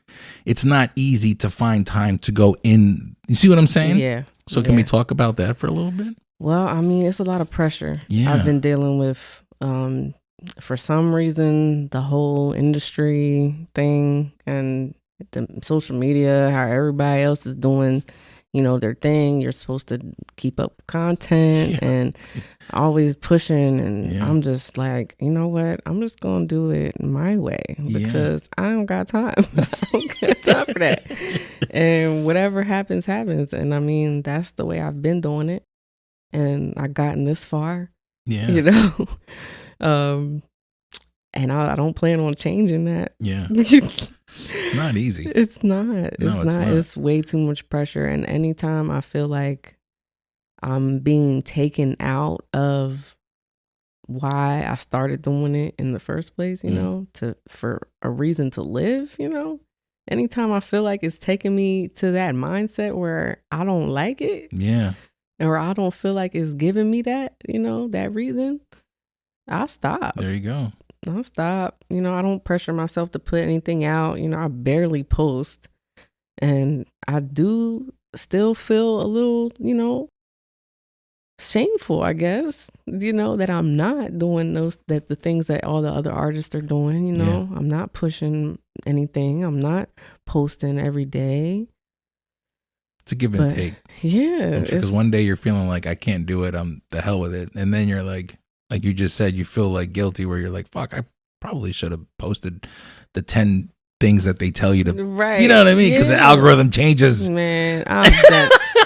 it's not easy to find time to go in. You see what I'm saying? Yeah. So can we talk about that for a little bit? Well, I mean, it's a lot of pressure. Yeah. I've been dealing with, for some reason, the whole industry thing and the social media, how everybody else is doing, their thing. You're supposed to keep up content and always pushing. And I'm just like, you know what? I'm just going to do it my way because I don't got time. I don't got time for that. And whatever happens, happens. And I mean, that's the way I've been doing it. And I gotten this far, and I don't plan on changing that. Yeah. It's not easy. It's not. It's not. It's way too much pressure. And anytime I feel like I'm being taken out of why I started doing it in the first place, for a reason to live, anytime I feel like it's taking me to that mindset where I don't like it. Yeah. Or I don't feel like it's giving me that, that reason, I'll stop. There you go. I'll stop. I don't pressure myself to put anything out. I barely post. And I do still feel a little, shameful, I guess, that I'm not doing the things that all the other artists are doing, I'm not pushing anything. I'm not posting every day. It's a give and take. Yeah. Because one day you're feeling like, I can't do it. I'm the hell with it. And then you're like you just said, you feel like guilty where you're like, fuck, I probably should have posted the 10 things that they tell you to. Right. You know what I mean? Because the algorithm changes. Man, I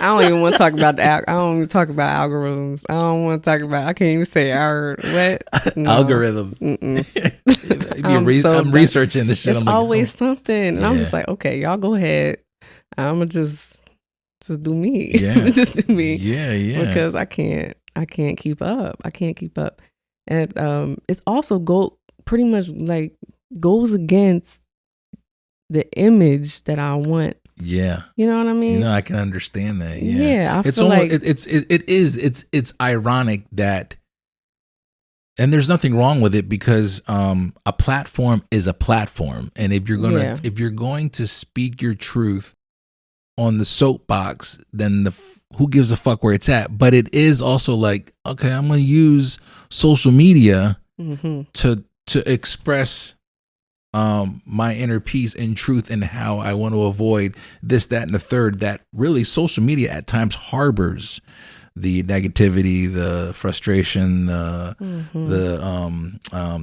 don't even want to talk about I don't even talk about algorithms. I don't want to talk about, I can't even say what? No. Algorithm. I'm researching this shit. It's always something. And I'm just like, okay, y'all go ahead. I'm going to just do me. Yeah. Just do me. Yeah. Because I can't keep up. I can't keep up. And it's also pretty much like goes against the image that I want. Yeah. You know what I mean? I can understand that. Yeah. Yeah. It's almost it's ironic that, and there's nothing wrong with it because a platform is a platform. And if you're going to speak your truth on the soapbox, then who gives a fuck where it's at? But it is also like, okay, I'm going to use social media to express my inner peace and truth and how I want to avoid this, that, and the third. That really social media at times harbors the negativity, the frustration, the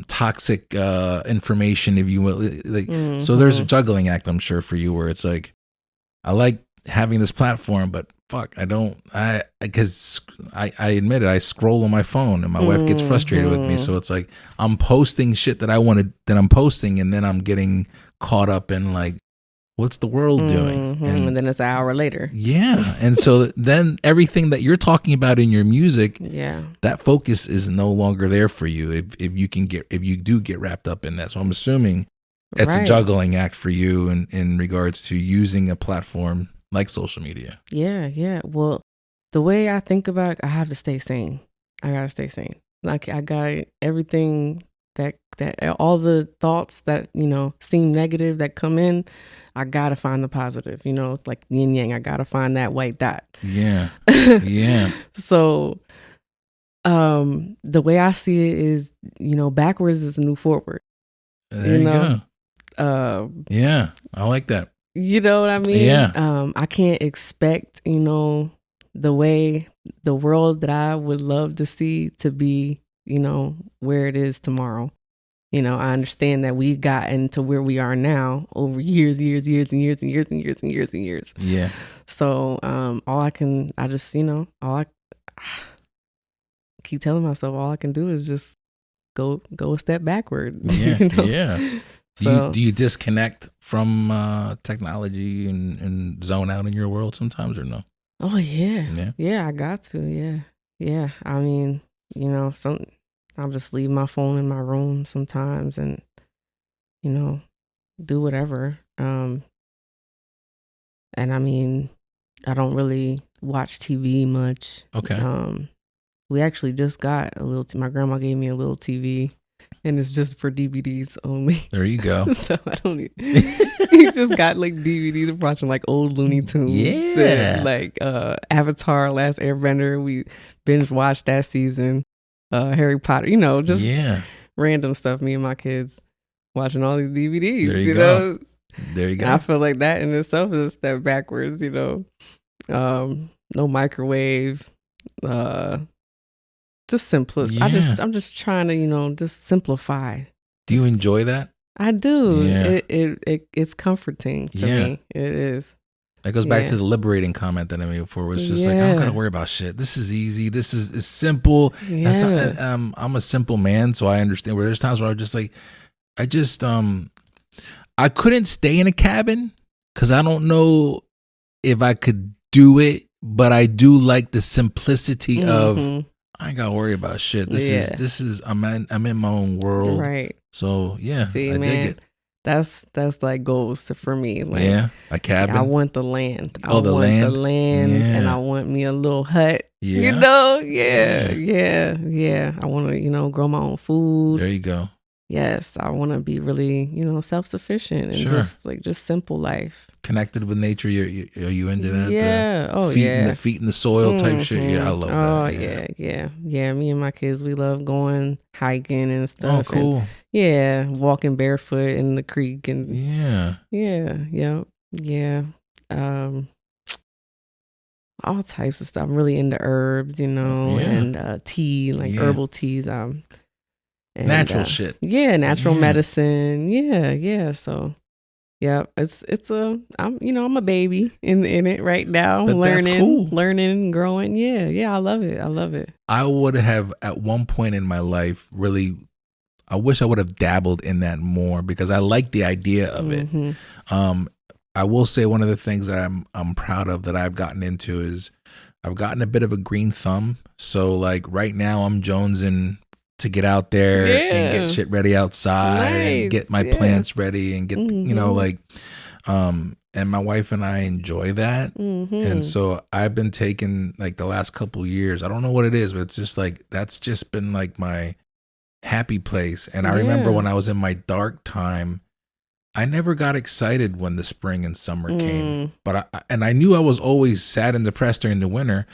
toxic information, if you will. So there's a juggling act, I'm sure, for you where it's like, I like having this platform, but fuck, because I admit it, I scroll on my phone and my wife gets frustrated with me. So it's like, I'm posting shit that I'm posting, and then I'm getting caught up in like, what's the world doing? And then it's an hour later. Yeah. And so then everything that you're talking about in your music, that focus is no longer there for you if you do get wrapped up in that. So I'm assuming it's a juggling act for you in regards to using a platform like social media. Yeah. Well, the way I think about it, I have to stay sane. I gotta stay sane. Like I got everything that all the thoughts that seem negative that come in, I gotta find the positive. Like yin yang. I gotta find that white dot. Yeah. So, the way I see it is, backwards is the new forward. There you go. Yeah, I like that. You know what I mean? Yeah. I can't expect, the way the world that I would love to see to be, where it is tomorrow. I understand that we've gotten to where we are now over years. Yeah. So, I keep telling myself all I can do is just go a step backward. Yeah. Yeah. So, do you disconnect from technology and zone out in your world sometimes, or no? oh yeah, I got to, yeah. I mean, I'll just leave my phone in my room sometimes, and do whatever. And I mean, I don't really watch TV much. Okay. We actually just got a little. My grandma gave me a little TV, and it's just for DVDs only. There you go. So I don't need. You just got like DVDs of watching like old Looney Tunes. Yeah. And, like Avatar, Last Airbender. We binge watched that season. Harry Potter. Just random stuff. Me and my kids watching all these DVDs. There you go. Know. There you go. And I feel like that in itself is a step backwards. No microwave. Just simplistic. Yeah. I'm just trying to, just simplify. Do you enjoy that? I do. Yeah. It's comforting to me. It is. That goes back to the liberating comment that I made before. It was just like, I don't gotta worry about shit. This is easy. This is simple. Yeah. I'm a simple man, so I understand. Where there's times where I'm just like, I couldn't stay in a cabin because I don't know if I could do it, but I do like the simplicity of I ain't gotta worry about shit. This is I'm in my own world. Right. So See, I dig it. That's like goals for me. Like, a cabin. I want the land. Oh, the land. The land, and I want me a little hut. Yeah. Yeah. I want to, grow my own food. There you go. Yes, I want to be really, self-sufficient and just simple life. Connected with nature. Are you into that? Yeah. Feet in the soil type shit. Yeah, I love that. Oh yeah. Me and my kids, we love going hiking and stuff. Oh, cool. And, walking barefoot in the creek and all types of stuff. I'm really into herbs, and tea, like herbal teas. And, natural shit. Yeah, natural medicine. Yeah. So, I'm a baby in it right now, but learning and growing. Yeah, I love it. I would have at one point in my life really, I wish I would have dabbled in that more because I like the idea of it. I will say one of the things that I'm proud of that I've gotten into is I've gotten a bit of a green thumb. So like right now I'm jonesing to get out there and get shit ready outside and get my plants ready and get, and my wife and I enjoy that. And so I've been taking like the last couple years, I don't know what it is, but it's just like, that's just been like my happy place. And I remember when I was in my dark time, I never got excited when the spring and summer came, but I knew I was always sad and depressed during the winter.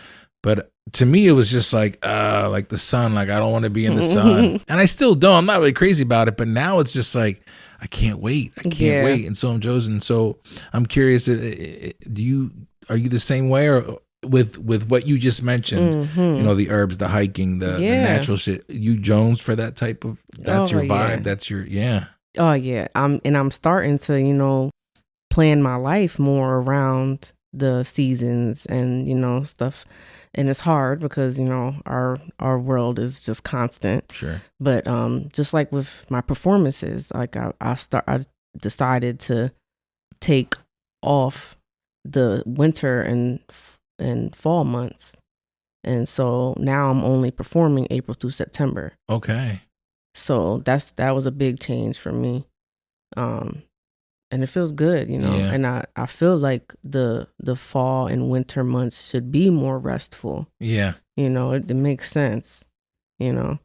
But to me, it was just like the sun. Like I don't want to be in the sun, and I still don't. I'm not really crazy about it, but now it's just like I can't wait. I can't wait, and so I'm chosen. So I'm curious. Are you the same way, or with what you just mentioned? The herbs, the hiking, the natural shit. You Jones for that type of. That's your vibe. Yeah. That's your Oh yeah. I'm starting to plan my life more around the seasons and stuff. And it's hard because, our world is just constant. Sure. But just like with my performances, like I decided to take off the winter and fall months. And so now I'm only performing April through September. Okay. So that was a big change for me. And it feels good, and I feel like the fall and winter months should be more restful. Yeah. It makes sense, and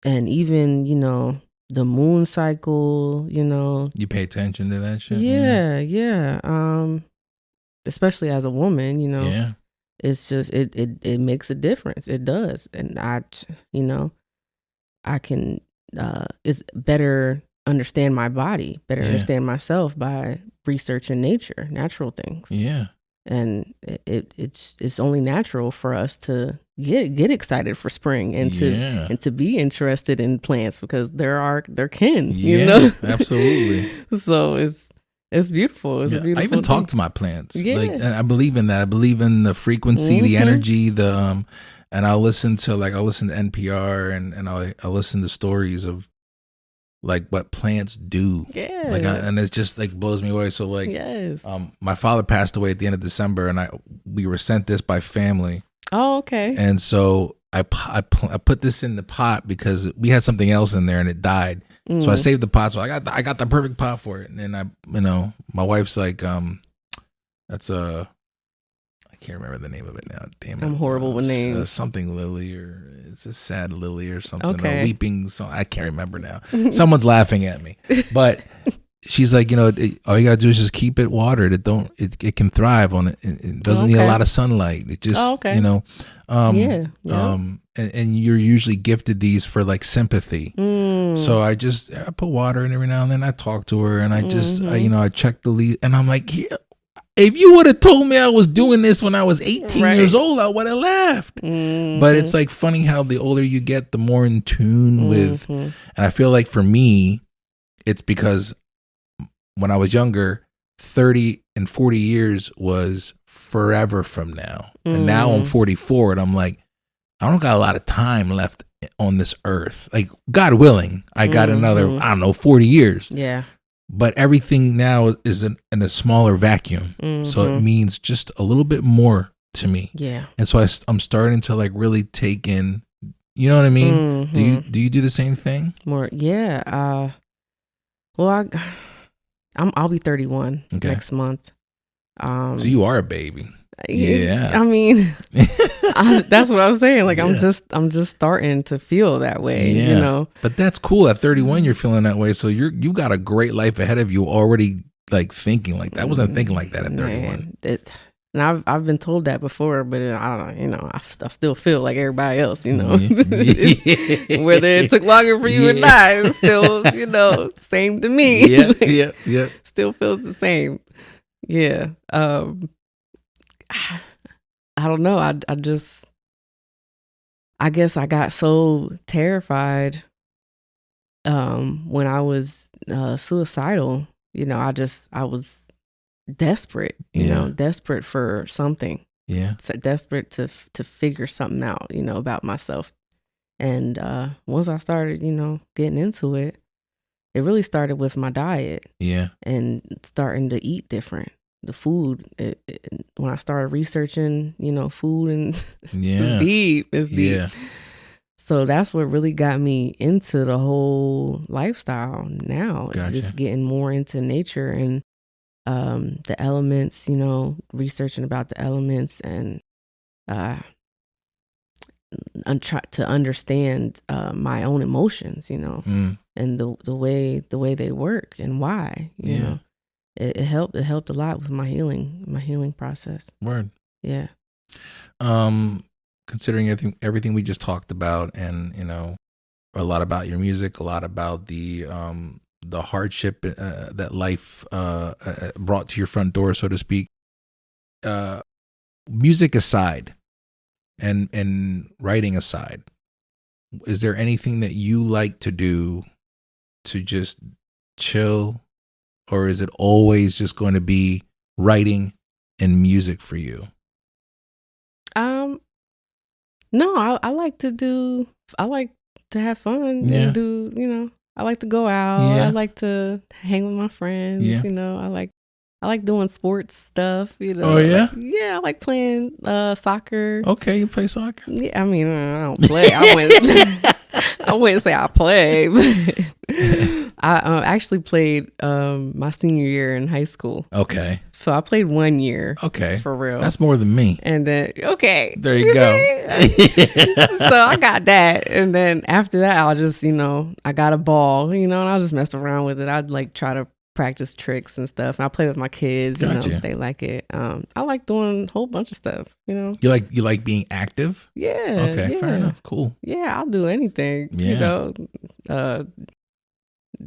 even, the moon cycle, You pay attention to that shit? Yeah. Especially as a woman, Yeah. It's just, it makes a difference. It does. And I can, it's better understand my body, better understand myself by researching natural things. Yeah. And it's only natural for us to get excited for spring and to be interested in plants because they're kin, Absolutely. So it's beautiful. It's a beautiful I even thing. talk to my plants. Like I believe in that. I believe in the frequency, the energy, and I'll listen to NPR and I'll listen to stories of like what plants do. Yeah. Like, and it just like blows me away. So like, yes. My father passed away at the end of December, and we were sent this by family. Oh, okay. And so I put this in the pot because we had something else in there and it died. So I saved the pot. So I got the perfect pot for it. And then my wife's like, that's I can't remember the name of it now. Damn it. I'm horrible with names. Something lily, or it's a sad lily or something. Okay. Or weeping. So I can't remember now. Someone's laughing at me. But she's like, all you gotta do is just keep it watered. It can thrive on it. It doesn't need a lot of sunlight. It just, and you're usually gifted these for like sympathy. So I put water in every now and then. I talk to her and I just, I check the leaf and I'm like, yeah, if you would have told me I was doing this when I was 18 years old, I would have laughed. But it's like funny how the older you get, the more in tune with, and I feel like for me, it's because when I was younger, 30 and 40 years was forever from now. And now I'm 44 and I'm like, I don't got a lot of time left on this earth. Like, God willing, I got another, 40 years. Yeah. But everything now is in a smaller vacuum. So it means just a little bit more to me. Yeah. And so I'm starting to like really take in, you know what I mean? Do you do the same thing? More. Yeah. Well, I'll be 31 next month. So you are a baby. Yeah. I mean, that's what I was saying. Like, I'm just starting to feel that way, you know? But that's cool. At 31, you're feeling that way. So you got a great life ahead of you already, like thinking like that. I wasn't thinking like that at 31. And I've been told that before, but I don't, I still feel like everybody else, Whether it took longer for you or not, it's still, same to me. Yeah. Still feels the same. Yeah. I don't know. I guess I got so terrified when I was suicidal. I was desperate, desperate for something. Yeah. So desperate to figure something out, about myself. And once I started, getting into it, it really started with my diet. Yeah. And starting to eat different. The food, when I started researching, food and it's deep. Yeah. So that's what really got me into the whole lifestyle now. Gotcha. Just getting more into nature and the elements, researching about the elements and try to understand my own emotions, and the way they work and why, you know. It helped a lot with my healing process. Word. Yeah. Considering everything we just talked about, and a lot about your music, a lot about the hardship that life brought to your front door, so to speak. Music aside, and writing aside, is there anything that you like to do to just chill? Or is it always just going to be writing and music for you? No, I like to have fun and do, I like to go out. I like to hang with my friends, I like doing sports stuff, Oh, yeah? I like playing soccer. Okay, you play soccer? Yeah, I mean, I don't play. I wouldn't say I play, but I actually played my senior year in high school. Okay. So I played 1 year. Okay. For real. That's more than me. And then, okay. There you go. So I got that. And then after that, I'll just, I got a ball, and I'll just mess around with it. I'd like try to practice tricks and stuff. And I play with my kids. Gotcha. They like it. I like doing a whole bunch of stuff, You like being active? Yeah. Okay, fair enough. Cool. Yeah, I'll do anything. Yeah.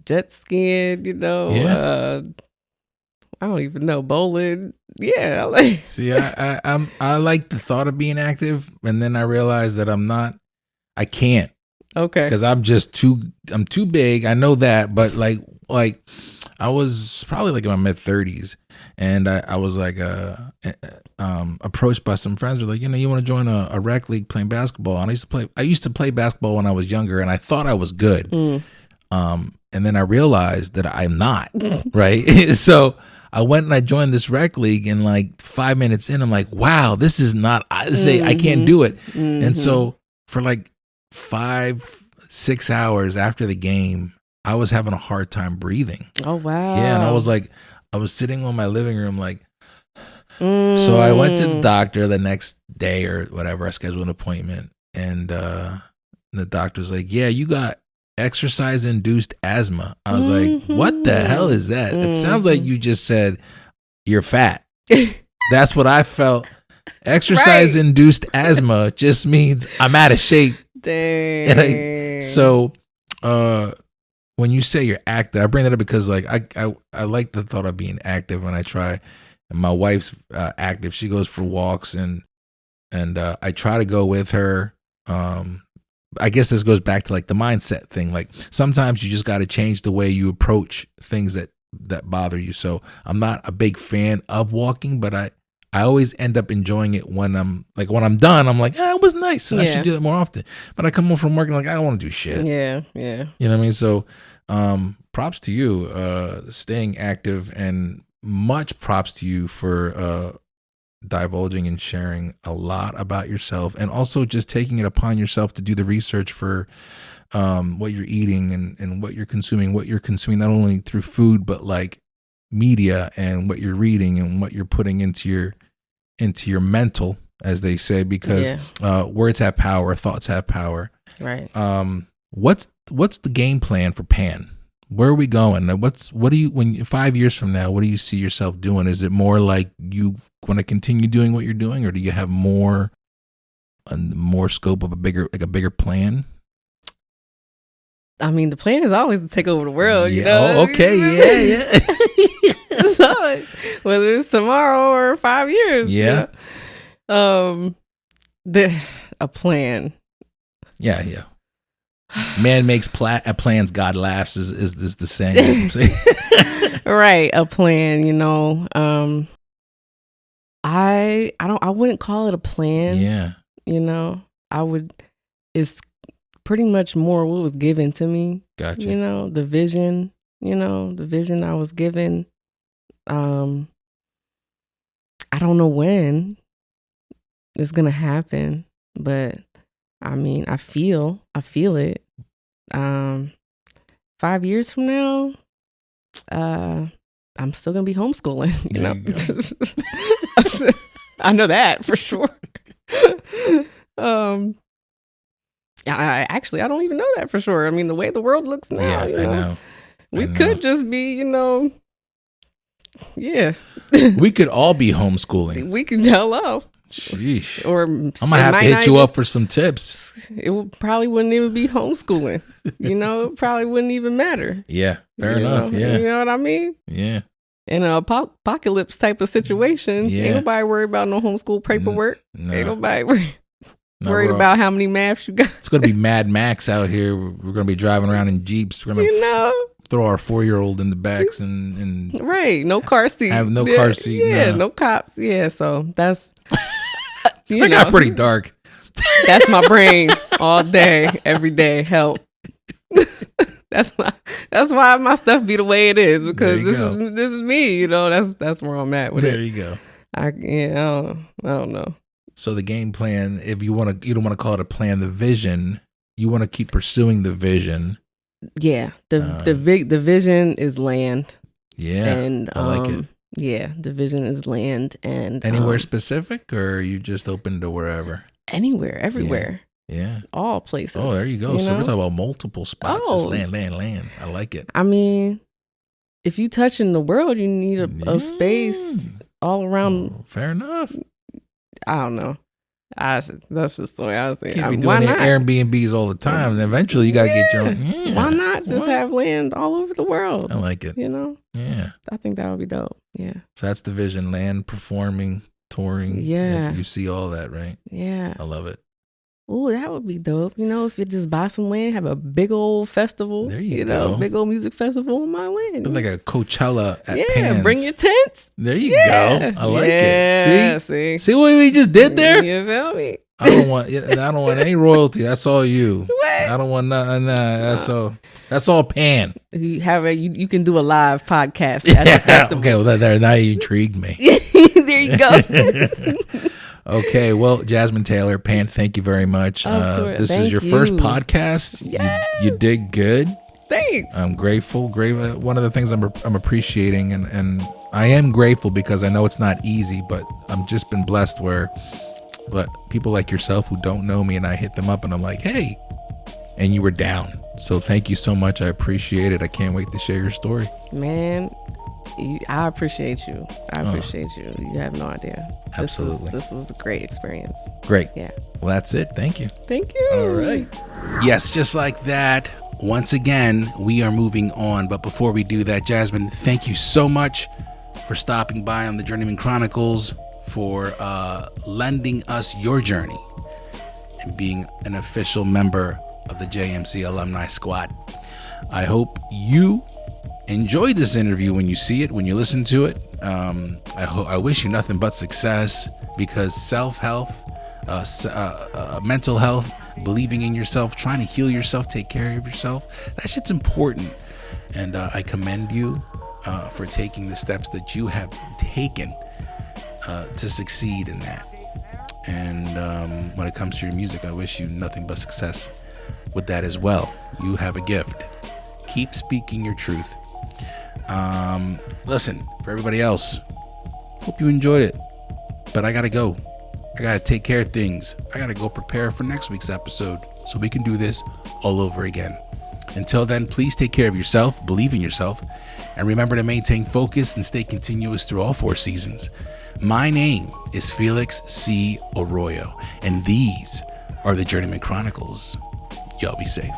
Jet skiing, I don't even know, bowling. Yeah. See, I like the thought of being active, and then I realized that I can't. Okay. Because I'm too big. I know that, but like I was probably like in my mid 30s, and I was like approached by some friends who were like, you want to join a rec league playing basketball? And I used to play basketball when I was younger, and I thought I was good. And then I realized that I'm not, right? So I went and I joined this rec league, and like 5 minutes in, I'm like, wow, this is not, I can't do it. And so for like 5-6 hours after the game, I was having a hard time breathing. Oh, wow. Yeah. And I was sitting on my living room, like, so I went to the doctor the next day or whatever. I scheduled an appointment, and the doctor's like, yeah, you got exercise-induced asthma. I was like, what the hell is that? It sounds like you just said you're fat. That's what I felt. Exercise-induced asthma just means I'm out of shape. Dang. And so when you say you're active, I bring that up because like I like the thought of being active when I try. And my wife's active. She goes for walks, and I try to go with her. I guess this goes back to like the mindset thing. Like sometimes you just got to change the way you approach things that bother you. So I'm not a big fan of walking, but I always end up enjoying it when I'm done. I'm like, it was nice, and I should do it more often. But I come home from work and like, I don't want to do shit. Yeah. You know what I mean? So props to you, staying active, and much props to you for divulging and sharing a lot about yourself, and also just taking it upon yourself to do the research for what you're eating and what you're consuming not only through food, but like media, and what you're reading and what you're putting into your mental, as they say, because words have power, thoughts have power. Right. What's the game plan for Pan? Where are we going? What do you, when 5 years from now, what do you see yourself doing? Is it more like you want to continue doing what you're doing, or do you have more scope of a bigger plan? I mean, the plan is always to take over the world, you know? Oh, okay. Yeah. So, whether it's tomorrow or 5 years. Yeah. You know? A plan. Yeah. Man makes plans, God laughs is the saying. Right, a plan, you know. I wouldn't call it a plan. Yeah. You know, it's pretty much more what was given to me. Gotcha. You know, the vision I was given. I don't know when it's gonna happen, but I mean, I feel it. 5 years from now, I'm still gonna be homeschooling. You know, I know that for sure. I don't even know that for sure. I mean, the way the world looks now, I know. We could just be, you know, we could all be homeschooling. We could hello. Sheesh. Or I'm gonna have to hit you up for some tips. It probably wouldn't even be homeschooling. You know, it probably wouldn't even matter. Yeah, fair enough. Yeah, you know what I mean. Yeah. In an apocalypse type of situation, ain't nobody worried about no homeschool paperwork. No. Ain't nobody worried about how many maths you got. It's gonna be Mad Max out here. We're gonna be driving around in Jeeps. We're gonna throw our 4-year-old in the backs and right, no car seat. Have no car seat. Yeah, no cops. Yeah, so that's. It got pretty dark. That's my brain all day, every day. Help. That's why my stuff be the way it is, because this is me. You know, that's where I'm at with it. There you go. I don't know. So the game plan, if you don't want to call it a plan, the vision, you want to keep pursuing the vision. Yeah, the vision is land. Yeah, and I like it. Yeah, the vision is land, and anywhere specific, or are you just open to wherever? Anywhere, everywhere. Yeah. All places. Oh, there you go. So we're talking about multiple spots. It's land. I like it. I mean, if you touching the world, you need a space all around. Oh, fair enough. I don't know. That's just the way I was thinking. Can't be doing Airbnbs all the time. And eventually you got to get your own. Yeah. Why not just have land all over the world? I like it. You know? Yeah. I think that would be dope. Yeah. So that's the vision. Land, performing, touring. Yeah. You see all that, right? Yeah. I love it. Oh, that would be dope. You know, if you just buy some land, have a big old festival. There you go. Big old music festival on my land. Like a Coachella at Pans. Bring your tents. There you go. I like it. See what we just did there? You feel me? I don't want any royalty. That's all you. I don't want nothing. That's all Pan. You can do a live podcast at the Yeah. festival. Okay. Well, now you intrigued me. There you go. Okay. Well, Jasmine Taylor, Pan, thank you very much. This is Thank your first you. podcast. Yes. You did good. Thanks. I'm grateful. One of the things I'm appreciating, and I am grateful because I know it's not easy, but I'm just been blessed but people like yourself who don't know me, and I hit them up and I'm like, hey, and you were down. So thank you so much. I appreciate it. I can't wait to share your story. Man, I appreciate you. I appreciate you. You have no idea. Absolutely. This was a great experience. Great. Yeah. Well, that's it. Thank you. Thank you. All right. Yes, just like that. Once again, we are moving on. But before we do that, Jasmine, thank you so much for stopping by on the Journeyman Chronicles, for lending us your journey and being an official member of the JMC Alumni Squad. I hope you enjoyed this interview when you see it, when you listen to it. I wish you nothing but success, because self-health, mental health, believing in yourself, trying to heal yourself, take care of yourself, that shit's important. And I commend you for taking the steps that you have taken to succeed in that. And when it comes to your music, I wish you nothing but success with that as well. You have a gift. Keep speaking your truth. Listen, for everybody else, hope you enjoyed it, but I gotta go. I gotta take care of things. I gotta go prepare for next week's episode so we can do this all over again. Until then, please take care of yourself, believe in yourself, and remember to maintain focus and stay continuous through all 4 seasons. My name is Felix C. Arroyo, and these are the Journeyman Chronicles. Y'all be safe.